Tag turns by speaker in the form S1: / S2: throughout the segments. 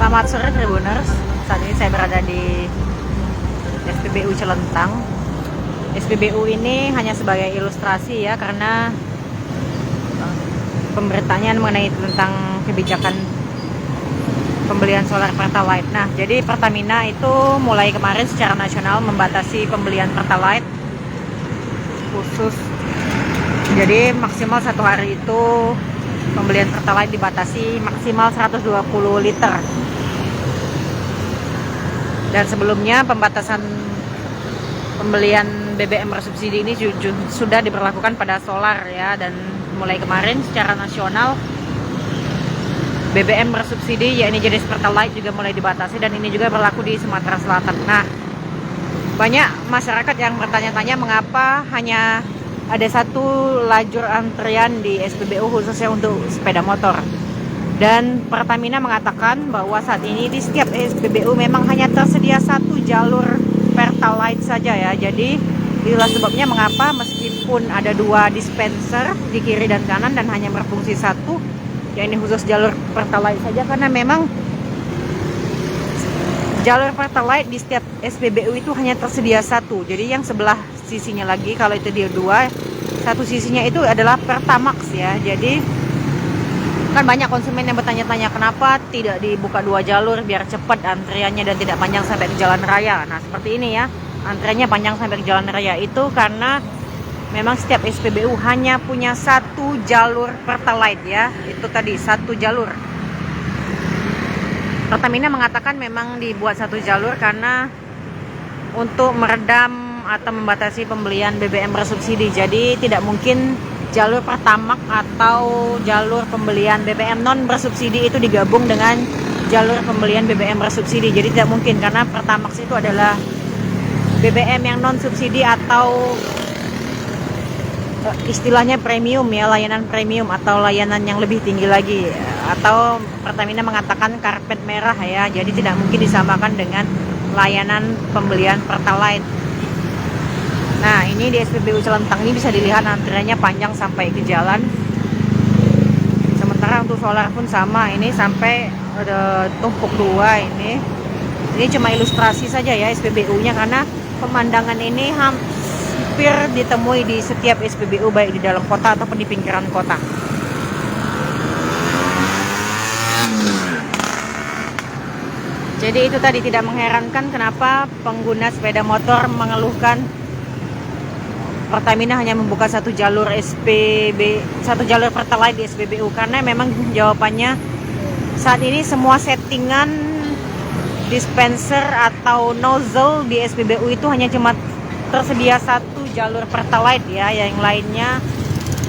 S1: Selamat sore Tribuners, saat ini saya berada di SPBU Celentang. SPBU ini hanya sebagai ilustrasi ya, karena pemberitaannya mengenai tentang kebijakan pembelian solar Pertalite. Nah, jadi Pertamina itu mulai kemarin secara nasional membatasi pembelian Pertalite khusus. Jadi maksimal satu hari itu pembelian Pertalite dibatasi maksimal 120 liter. Dan sebelumnya pembatasan pembelian BBM bersubsidi ini sudah diberlakukan pada solar ya, dan mulai kemarin secara nasional BBM bersubsidi yakni jenis Pertalite juga mulai dibatasi, dan ini juga berlaku di Sumatera Selatan. Nah, banyak masyarakat yang bertanya-tanya mengapa hanya ada satu lajur antrian di SPBU khususnya untuk sepeda motor. Dan Pertamina mengatakan bahwa saat ini di setiap SPBU memang hanya tersedia satu jalur Pertalite saja ya. Jadi itulah sebabnya mengapa meskipun ada dua dispenser di kiri dan kanan dan hanya berfungsi satu, ya ini khusus jalur Pertalite saja, karena memang jalur Pertalite di setiap SPBU itu hanya tersedia satu. Jadi yang sebelah sisinya lagi, kalau itu dia dua, satu sisinya itu adalah Pertamax ya. Jadi kan banyak konsumen yang bertanya-tanya kenapa tidak dibuka dua jalur biar cepat antriannya dan tidak panjang sampai ke jalan raya. Nah, seperti ini ya, antriannya panjang sampai ke jalan raya itu karena memang setiap SPBU hanya punya satu jalur Pertalite ya. Itu tadi satu jalur. Pertamina mengatakan memang dibuat satu jalur karena untuk meredam atau membatasi pembelian BBM bersubsidi. Jadi tidak mungkin jalur Pertamax atau jalur pembelian BBM non bersubsidi itu digabung dengan jalur pembelian BBM bersubsidi. Jadi tidak mungkin, karena Pertamax itu adalah BBM yang non subsidi atau istilahnya premium ya, layanan premium atau layanan yang lebih tinggi lagi, atau Pertamina mengatakan karpet merah ya. Jadi tidak mungkin disamakan dengan layanan pembelian Pertalite. Nah, ini di SPBU Celentang ini bisa dilihat antriannya panjang sampai ke jalan. Sementara untuk solar pun sama, ini sampai ada tumpuk dua ini. Ini cuma ilustrasi saja ya SPBU-nya, karena pemandangan ini hampir ditemui di setiap SPBU baik di dalam kota ataupun di pinggiran kota. Jadi itu tadi tidak mengherankan kenapa pengguna sepeda motor mengeluhkan Pertamina hanya membuka satu jalur satu jalur Pertalite di SPBU, karena memang jawabannya saat ini semua settingan dispenser atau nozzle di SPBU itu hanya cuma tersedia satu jalur Pertalite ya, yang lainnya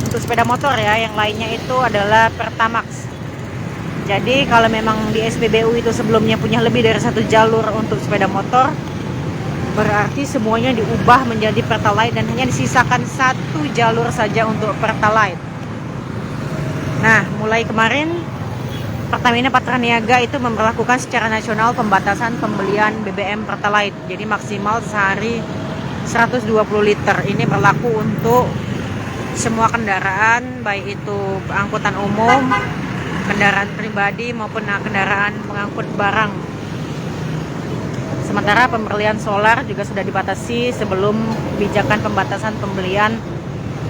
S1: untuk sepeda motor ya, yang lainnya itu adalah Pertamax. Jadi kalau memang di SPBU itu sebelumnya punya lebih dari satu jalur untuk sepeda motor, berarti semuanya diubah menjadi Pertalite dan hanya disisakan satu jalur saja untuk Pertalite. Nah, mulai kemarin Pertamina Patraniaga itu memperlakukan secara nasional pembatasan pembelian BBM Pertalite. Jadi maksimal sehari 120 liter. Ini berlaku untuk semua kendaraan, baik itu angkutan umum, kendaraan pribadi maupun kendaraan pengangkut barang. Sementara pembelian solar juga sudah dibatasi sebelum kebijakan pembatasan pembelian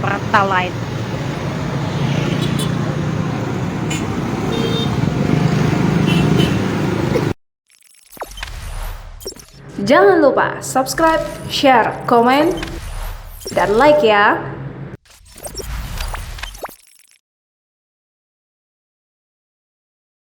S1: Pertalite.
S2: Jangan lupa subscribe, share, komen, dan like ya.